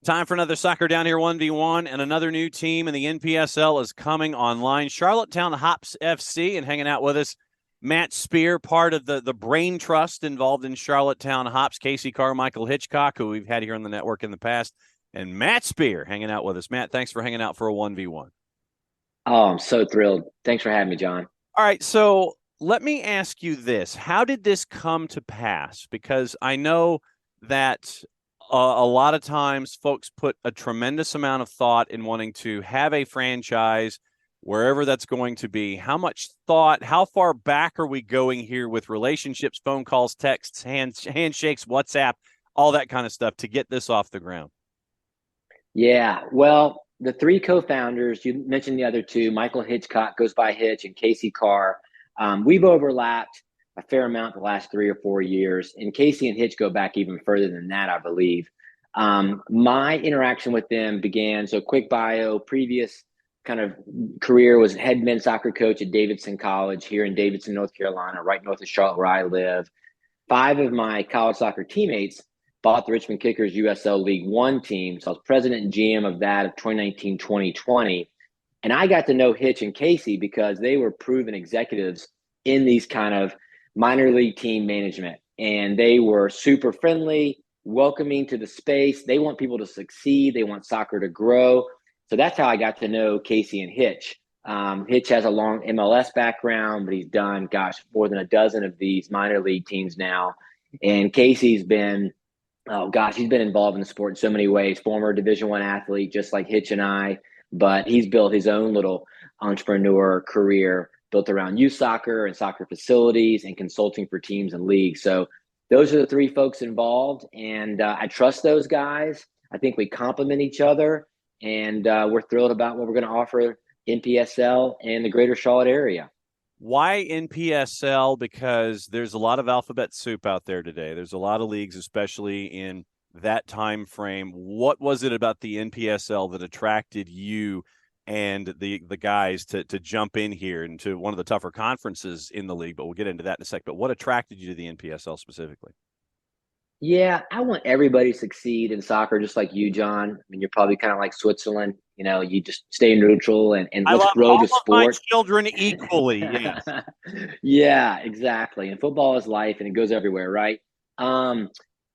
Time for another Soccer Down Here 1v1, and another new team in the NPSL is coming online. Charlottetown Hops FC, and hanging out with us, Matt Spear, part of the brain trust involved in Charlottetown Hops, Casey Carmichael Hitchcock, who we've had here on the network in the past, and Matt Spear hanging out with us. Matt, thanks for hanging out for a 1v1. Oh, I'm so thrilled. Thanks for having me, John. All right, so let me ask you this. How did this come to pass? Because I know that a lot of times folks put a tremendous amount of thought in wanting to have a franchise wherever that's going to be. How much thought, how far back are we going here with relationships, phone calls, texts, handshakes, WhatsApp, all that kind of stuff to get this off the ground? Yeah, well, the three co-founders, you mentioned the other two, Michael Hitchcock goes by Hitch and Casey Carr. We've overlapped a fair amount the last 3 or 4 years, and Casey and Hitch go back even further than that, I believe. My interaction with them began, so quick bio, previous kind of career was head men's soccer coach at Davidson College here in Davidson, North Carolina, right north of Charlotte where I live. 5 of my college soccer teammates bought the Richmond Kickers USL League One team. So I was president and GM of that of 2019-2020. And I got to know Hitch and Casey because they were proven executives in these kind of minor league team management. And they were super friendly, welcoming to the space. They want people to succeed. They want soccer to grow. So that's how I got to know Casey and Hitch. Hitch has a long MLS background, but he's done, more than a dozen of these minor league teams now. And Casey's been, he's been involved in the sport in so many ways. Former Division I athlete, just like Hitch and I, but he's built his own little entrepreneur career built around youth soccer and soccer facilities and consulting for teams and leagues. So those are the three folks involved, and I trust those guys. I think we complement each other, and we're thrilled about what we're going to offer NPSL and the greater Charlotte area. Why NPSL? Because there's a lot of alphabet soup out there today. There's a lot of leagues, especially in that time frame. What was it about the NPSL that attracted you and the guys to jump in here into one of the tougher conferences in the league? But we'll get into that in a sec. But what attracted you to the NPSL specifically? Yeah, I want everybody to succeed in soccer, just like you, John. I mean, you're probably kind of like Switzerland. You know, you just stay neutral and I let's love grow all the of my sport. children equally. Yes. Yeah, exactly. And football is life, and it goes everywhere, right? Um,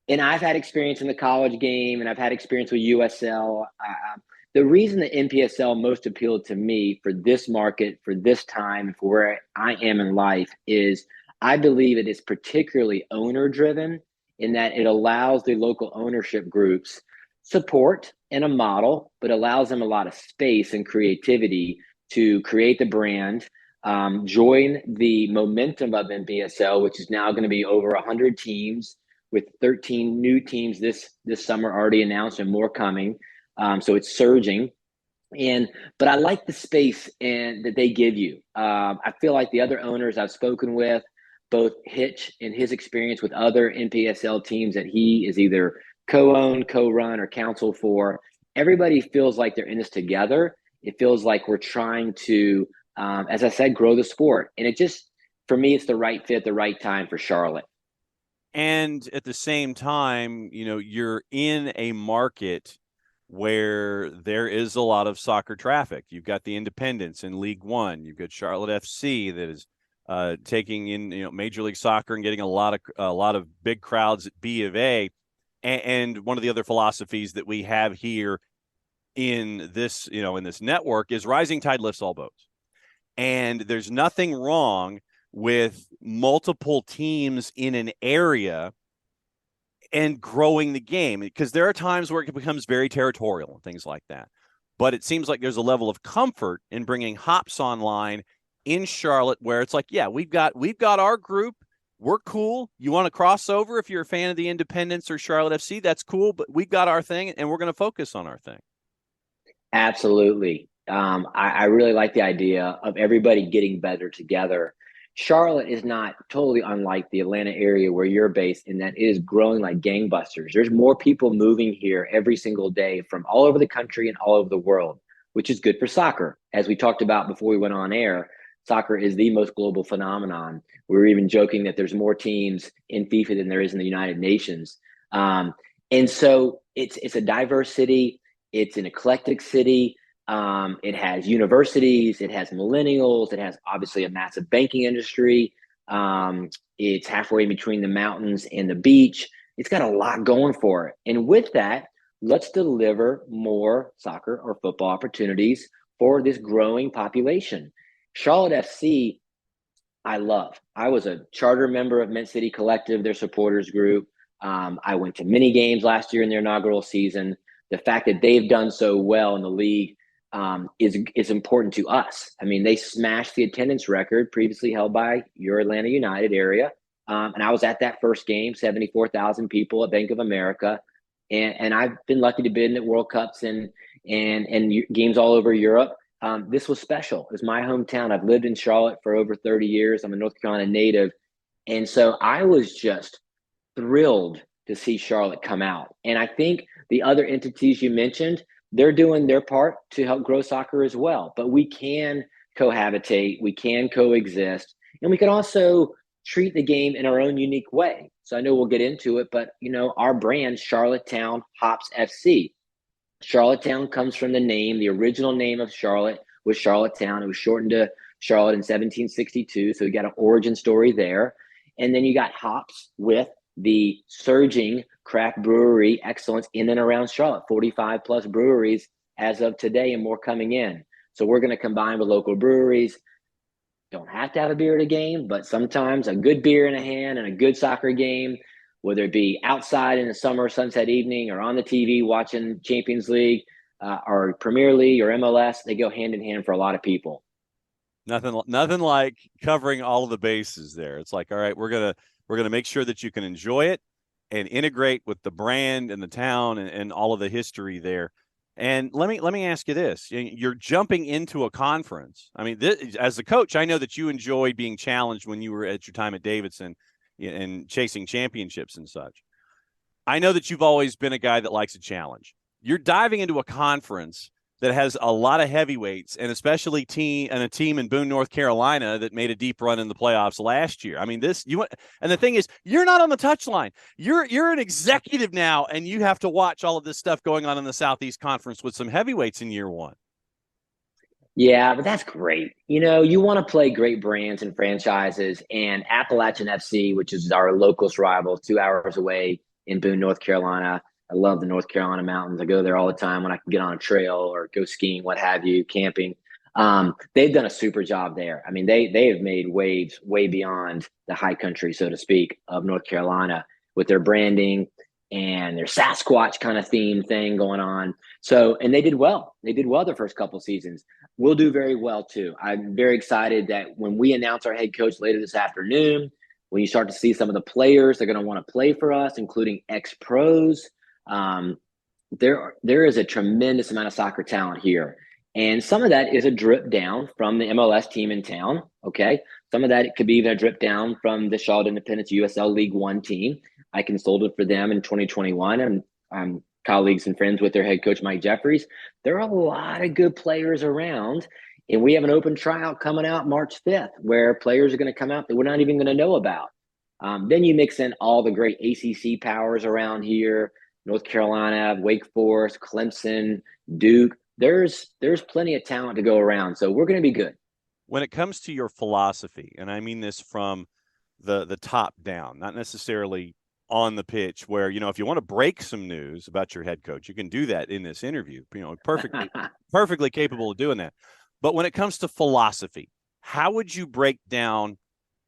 and I've had experience in the college game, and I've had experience with USL. The reason the NPSL most appealed to me for this market, for this time, for where I am in life, is I believe it is particularly owner driven in that it allows the local ownership groups support and a model, but allows them a lot of space and creativity to create the brand, join the momentum of NPSL, which is now going to be over 100 teams with 13 new teams this summer already announced and more coming. So it's surging. But I like the space and that they give you. I feel like the other owners I've spoken with, both Hitch and his experience with other NPSL teams that he is either co-owned, co-run, or counsel for, everybody feels like they're in this together. It feels like we're trying to, as I said, grow the sport. And it just, for me, it's the right fit, the right time for Charlotte. And at the same time, you're in a market where there is a lot of soccer traffic. You've got the independents in League One. You've got Charlotte FC that is taking in Major League Soccer and getting a lot of big crowds at B of A. And one of the other philosophies that we have here in this network is rising tide lifts all boats. And there's nothing wrong with multiple teams in an area and growing the game, because there are times where it becomes very territorial and things like that. But it seems like there's a level of comfort in bringing Hops online in Charlotte where it's like, yeah, we've got our group. We're cool. You want to cross over if you're a fan of the Independents or Charlotte FC, that's cool. But we've got our thing and we're going to focus on our thing. Absolutely. I really like the idea of everybody getting better together. Charlotte is not totally unlike the Atlanta area where you're based in that it is growing like gangbusters. There's more people moving here every single day from all over the country and all over the world, which is good for soccer. As we talked about before we went on air, soccer is the most global phenomenon. We were even joking that there's more teams in FIFA than there is in the United Nations. And so it's a diverse city. It's an eclectic city. It has universities. It has millennials. It has obviously a massive banking industry. It's halfway between the mountains and the beach. It's got a lot going for it. And with that, let's deliver more soccer or football opportunities for this growing population. Charlotte FC, I love. I was a charter member of Mint City Collective, their supporters group. I went to many games last year in their inaugural season. The fact that they've done so well in the league is important to us. I mean, they smashed the attendance record previously held by your Atlanta United area. And I was at that first game, 74,000 people at Bank of America. And I've been lucky to be in at World Cups and games all over Europe. This was special. It's my hometown. I've lived in Charlotte for over 30 years. I'm a North Carolina native. And so I was just thrilled to see Charlotte come out. And I think the other entities you mentioned, they're doing their part to help grow soccer as well. But we can cohabitate, we can coexist, and we can also treat the game in our own unique way. So I know we'll get into it, but our brand, Charlottetown Hops FC. Charlottetown comes from the original name of Charlotte was Charlottetown. It was shortened to Charlotte in 1762. So we got an origin story there. And then you got hops with the surging craft brewery excellence in and around Charlotte, 45 plus breweries as of today and more coming in. So we're going to combine with local breweries. Don't have to have a beer at a game, but sometimes a good beer in a hand and a good soccer game, whether it be outside in a summer sunset evening or on the TV watching Champions League or Premier League or MLS, they go hand in hand for a lot of people. Nothing like covering all of the bases there. It's like, all right, we're gonna make sure that you can enjoy it and integrate with the brand and the town and all of the history there. And let me ask you this: you're jumping into a conference. I mean, as a coach, I know that you enjoyed being challenged when you were at your time at Davidson and chasing championships and such. I know that you've always been a guy that likes a challenge. You're diving into a conference that has a lot of heavyweights, and especially a team in Boone, North Carolina that made a deep run in the playoffs last year. I mean, and the thing is, you're not on the touchline. You're an executive now, and you have to watch all of this stuff going on in the Southeast Conference with some heavyweights in year one. Yeah, but that's great. You want to play great brands and franchises, and Appalachian FC, which is our locals rival, 2 hours away in Boone, North Carolina. I love the North Carolina mountains. I go there all the time when I can get on a trail or go skiing, what have you, camping. They've done a super job there. I mean, they have made waves way beyond the high country, so to speak, of North Carolina with their branding and their Sasquatch kind of theme thing going on. So, and they did well. They did well the first couple of seasons. We'll do very well too. I'm very excited that when we announce our head coach later this afternoon, when you start to see some of the players they're going to want to play for us, including ex-pros, there is a tremendous amount of soccer talent here. And some of that is a drip down from the MLS team in town. Okay. Some of that it could be even a drip down from the Charlotte Independence USL League One team. I consulted for them in 2021 and I'm colleagues and friends with their head coach, Mike Jeffries. There are a lot of good players around. And we have an open tryout coming out March 5th where players are going to come out that we're not even going to know about. Then you mix in all the great ACC powers around here, North Carolina, Wake Forest, Clemson, Duke. There's plenty of talent to go around. So we're going to be good. When it comes to your philosophy, and I mean this from the top down, not necessarily on the pitch where, if you want to break some news about your head coach, you can do that in this interview, perfectly capable of doing that. But when it comes to philosophy, how would you break down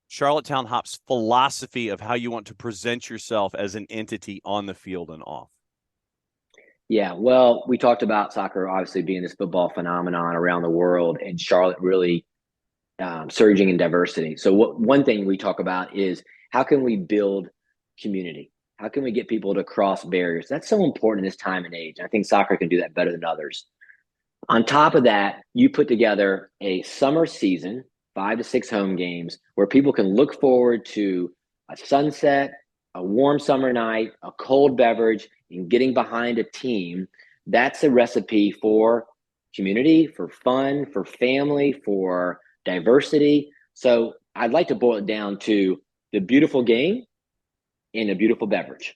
Charlottetown Hops' philosophy of how you want to present yourself as an entity on the field and off? Yeah, well, we talked about soccer obviously being this football phenomenon around the world, and Charlotte really surging in diversity. So one thing we talk about is how can we build community? How can we get people to cross barriers? That's so important in this time and age. I think soccer can do that better than others. On top of that, you put together a summer season, 5 to 6 home games, where people can look forward to a sunset, a warm summer night, a cold beverage, and getting behind a team. That's a recipe for community, for fun, for family, for diversity. So I'd like to boil it down to the beautiful game and a beautiful beverage.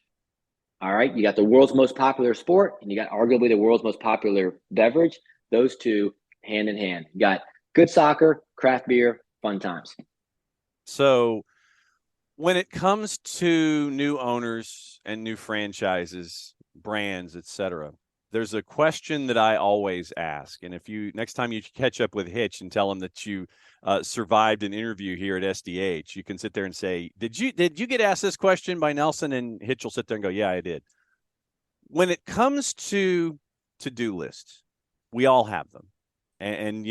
All right. You got the world's most popular sport, and you got arguably the world's most popular beverage. Those two hand in hand. You got good soccer, craft beer, fun times. So when it comes to new owners and new franchises, brands, etc., there's a question that I always ask. And if you next time you catch up with Hitch and tell him that you survived an interview here at SDH, you can sit there and say, "Did you get asked this question by Nelson?" And Hitch will sit there and go, "Yeah, I did." When it comes to do lists, we all have them, and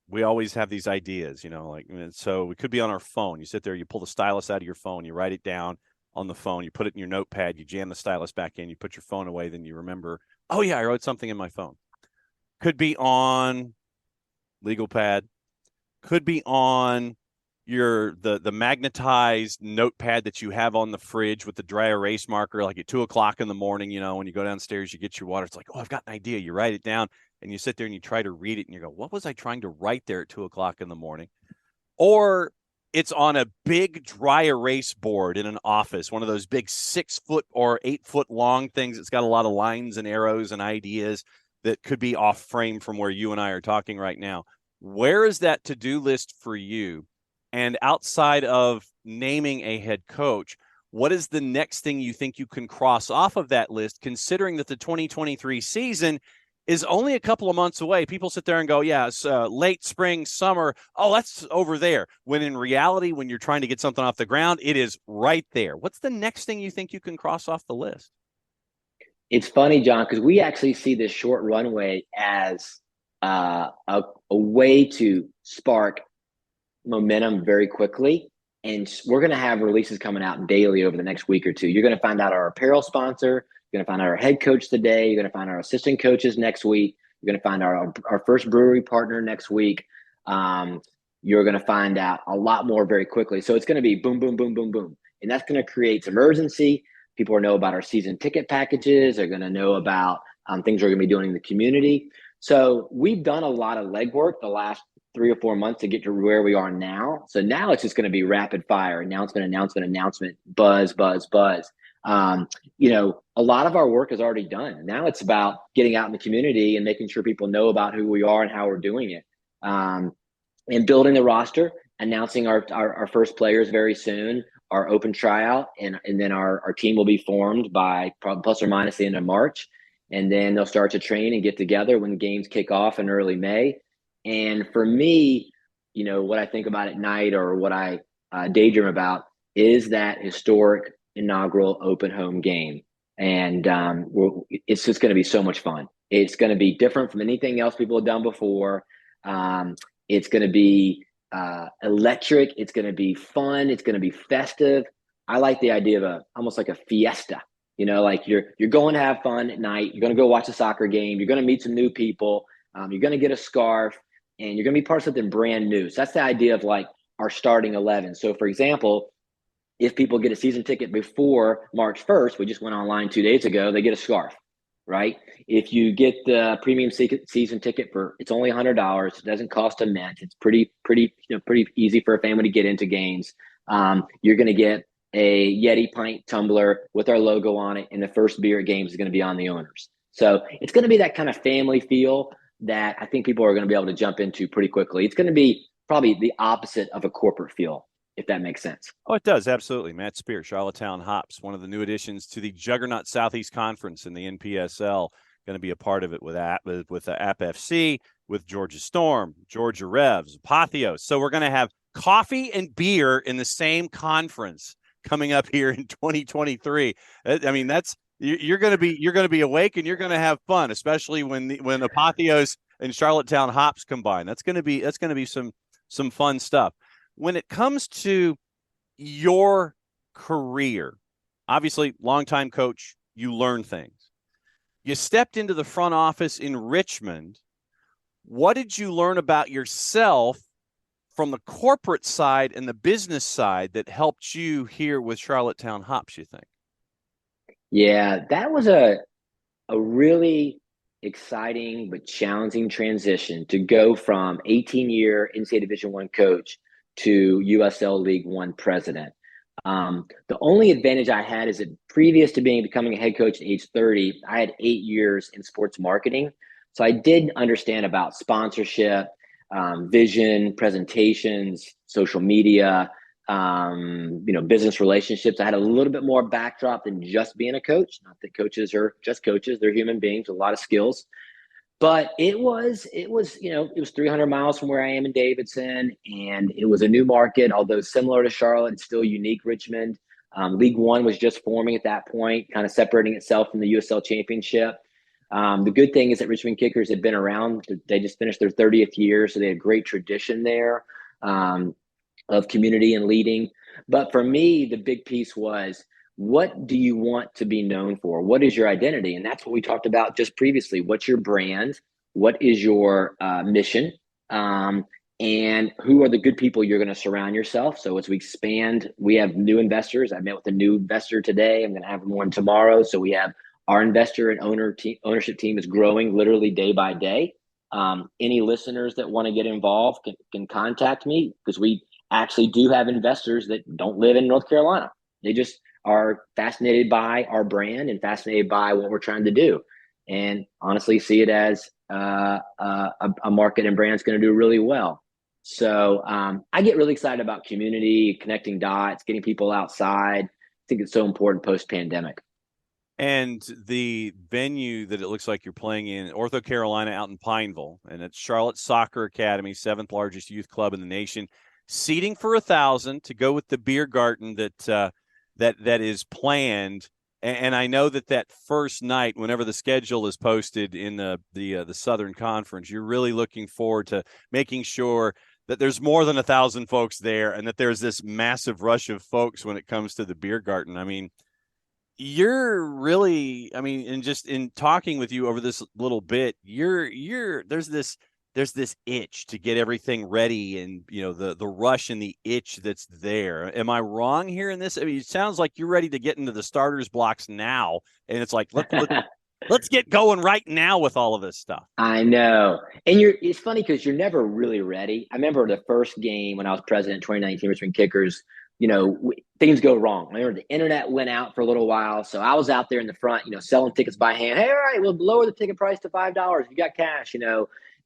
we always have these ideas, like, so it could be on our phone. You sit there, you pull the stylus out of your phone, you write it down on the phone, you put it in your notepad, you jam the stylus back in, you put your phone away, then you remember, oh yeah, I wrote something in my phone. Could be on legal pad, could be on the magnetized notepad that you have on the fridge with the dry erase marker, like at 2:00 in the morning, when you go downstairs, you get your water. It's like, oh, I've got an idea. You write it down and you sit there and you try to read it and you go, what was I trying to write there at 2:00 in the morning? Or it's on a big dry erase board in an office, one of those big 6-foot or 8-foot long things. It's got a lot of lines and arrows and ideas that could be off frame from where you and I are talking right now. Where is that to-do list for you? And outside of naming a head coach, what is the next thing you think you can cross off of that list, considering that the 2023 season is only a couple of months away? People sit there and go, yeah, it's late spring, summer. Oh, that's over there. When in reality, when you're trying to get something off the ground, it is right there. What's the next thing you think you can cross off the list? It's funny, John, because we actually see this short runway as a way to spark momentum very quickly. And we're going to have releases coming out daily over the next week or two. You're going to find out our apparel sponsor. You're going to find out our head coach today. You're going to find our assistant coaches next week. You're going to find our first brewery partner next week. You're going to find out a lot more very quickly. So it's going to be boom, boom, boom, boom, boom. And that's going to create some urgency. People will know about our season ticket packages. They're going to know about things we're going to be doing in the community. So we've done a lot of legwork the last 3 or 4 months to get to where we are now. So now it's just going to be rapid fire, announcement, buzz, buzz, buzz. A lot of our work is already done. Now it's about getting out in the community and making sure people know about who we are and how we're doing it. And building the roster, announcing our first players very soon, our open tryout, and then our team will be formed by plus or minus the end of March. And then they'll start to train and get together when games kick off in early May. And for me, what I think about at night, or what I daydream about, is that historic inaugural open home game. And it's just going to be so much fun. It's going to be different from anything else people have done before. It's going to be electric. It's going to be fun. It's going to be festive. I like the idea of almost like a fiesta. Like you're going to have fun at night. You're going to go watch a soccer game. You're going to meet some new people. You're going to get a scarf, and you're going to be part of something brand new. So that's the idea of like our starting 11. So for example, if people get a season ticket before March 1st, we just went online 2 days ago, they get a scarf, right? If you get the premium season ticket it's only $100. It doesn't cost a mint. It's pretty easy for a family to get into games. You're going to get a Yeti pint tumbler with our logo on it, and the first beer at games is going to be on the owners. So it's going to be that kind of family feel that I think people are going to be able to jump into pretty quickly. It's going to be probably the opposite of a corporate feel, if that makes sense. Oh, it does. Absolutely. Matt Spear, Charlottetown Hops, one of the new additions to the Juggernaut Southeast Conference in the NPSL, going to be a part of it with App FC, with Georgia Storm, Georgia Revs, Apotheos. So we're going to have coffee and beer in the same conference coming up here in 2023. I mean, you're going to be awake and you're going to have fun, especially when Apotheos and Charlottetown Hops combine. That's going to be some fun stuff. When it comes to your career, obviously, longtime coach, you learn things. You stepped into the front office in Richmond. What did you learn about yourself from the corporate side and the business side that helped you here with Charlottetown Hops, you think? Yeah, that was a really exciting but challenging transition to go from 18-year NCAA Division I coach to USL League One president. The only advantage I had is that previous to becoming a head coach at age 30, I had 8 years in sports marketing. So I did understand about sponsorship, vision, presentations, social media, business relationships. I had a little bit more backdrop than just being a coach. Not that coaches are just coaches; they're human beings with a lot of skills. But it was 300 miles from where I am in Davidson, and it was a new market, although similar to Charlotte, it's still unique. Richmond, League One was just forming at that point, kind of separating itself from the USL Championship. The good thing is that Richmond Kickers had been around; they just finished their 30th year, so they had great tradition there of community and leading. But for me, the big piece was, what do you want to be known for? What is your identity? And that's what we talked about just previously. What's your brand? What is your mission? And who are the good people you're going to surround yourself? So as we expand, we have new investors. I met with a new investor today. I'm going to have one tomorrow. So we have our investor and ownership team is growing literally day by day. Any listeners that want to get involved can contact me, because we actually do have investors that don't live in North Carolina. They just are fascinated by our brand and fascinated by what we're trying to do, and honestly see it as a market and brand is going to do really well. So I get really excited about community, connecting dots, getting people outside. I think it's so important post-pandemic. And the venue that it looks like you're playing in, Ortho Carolina out in Pineville, and it's Charlotte Soccer Academy, 7th largest youth club in the nation. Seating for 1,000 to go with the beer garden that is planned. And I know that first night, whenever the schedule is posted in the Southern Conference, you're really looking forward to making sure that there's more than 1,000 folks there, and that there's this massive rush of folks when it comes to the beer garden. I mean, you're really, and just in talking with you over this little bit, there's this itch to get everything ready, and the rush and the itch that's there. Am I wrong here in this? I mean, it sounds like you're ready to get into the starters blocks now, and it's like let's get going right now with all of this stuff. I know. And it's funny because you're never really ready. I remember the first game when I was president in 2019, Richmond Kickers, things go wrong. I remember the internet went out for a little while. So I was out there in the front, selling tickets by hand. Hey, all right, we'll lower the ticket price to $5. You got cash,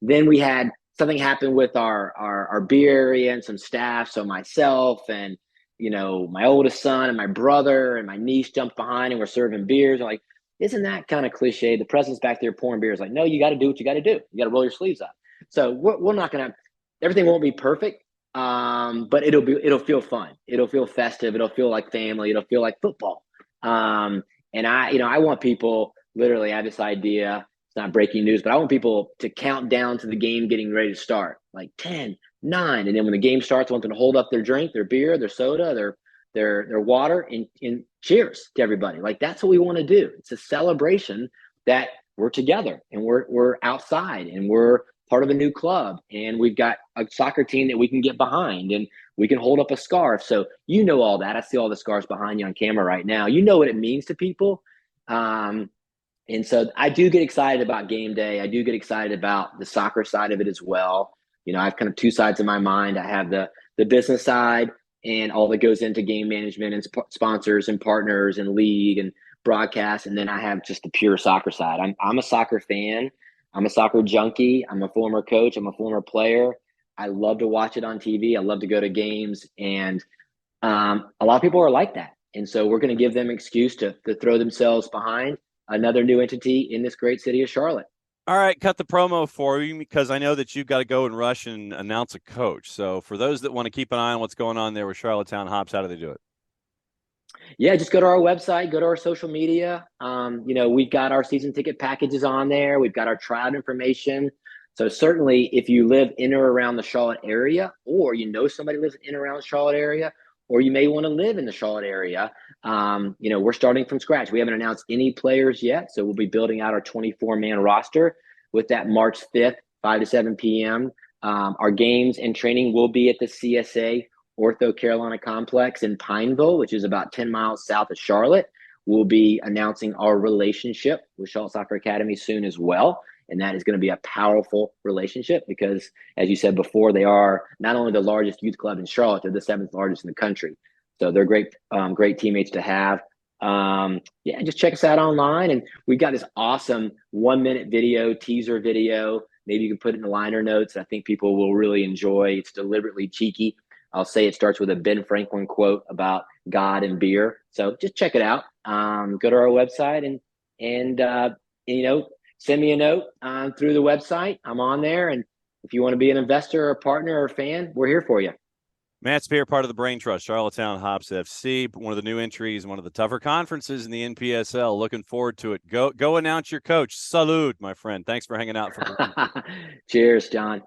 Then we had something happen with our beer area and some staff. So myself and, my oldest son and my brother and my niece jumped behind and we're serving beers. I'm like, isn't that kind of cliche? The president's back there pouring beers. Like, no, you got to do what you got to do. You got to roll your sleeves up. So we're not going to, everything won't be perfect. But it'll feel fun. It'll feel festive. It'll feel like family. It'll feel like football. And I want people, literally, I have this idea. It's not breaking news, but I want people to count down to the game getting ready to start, like 10, 9. And then when the game starts, I want them to hold up their drink, their beer, their soda, their water, and cheers to everybody. Like, that's what we want to do. It's a celebration that we're together and we're outside and we're part of a new club, and we've got a soccer team that we can get behind, and we can hold up a scarf. So all that. I see all the scarves behind you on camera right now. You know what it means to people. And so I do get excited about game day. I do get excited about the soccer side of it as well. I have kind of two sides in my mind. I have the business side and all that goes into game management and sponsors and partners and league and broadcast. And then I have just the pure soccer side. I'm a soccer fan. I'm a soccer junkie. I'm a former coach. I'm a former player. I love to watch it on TV. I love to go to games. And a lot of people are like that. And so we're going to give them an excuse to throw themselves behind another new entity in this great city of Charlotte. All right, cut the promo for you, because I know that you've got to go and rush and announce a coach. So for those that want to keep an eye on what's going on there with Charlottetown Hops, how do they do it? Yeah, just go to our website, go to our social media. We've got our season ticket packages on there. We've got our tryout information. So certainly if you live in or around the Charlotte area, or somebody lives in or around the Charlotte area, or you may want to live in the Charlotte area, we're starting from scratch. We haven't announced any players yet. So we'll be building out our 24-man roster with that March 5th, 5 to 7 p.m. Our games and training will be at the CSA Ortho Carolina Complex in Pineville, which is about 10 miles south of Charlotte. We'll be announcing our relationship with Charlotte Soccer Academy soon as well. And that is going to be a powerful relationship because, as you said before, they are not only the largest youth club in Charlotte, they're the 7th largest in the country. So they're great teammates to have. Yeah, just check us out online, and we've got this awesome 1 minute video, teaser video. Maybe you can put it in the liner notes. I think people will really enjoy. It's deliberately cheeky. I'll say it starts with a Ben Franklin quote about God and beer. So just check it out. Go to our website and send me a note through the website. I'm on there, and if you want to be an investor or a partner or a fan, we're here for you. Matt Spear, part of the Brain Trust, Charlottetown Hops FC, one of the new entries, one of the tougher conferences in the NPSL. Looking forward to it. Go announce your coach. Salute, my friend. Thanks for hanging out. Cheers, John.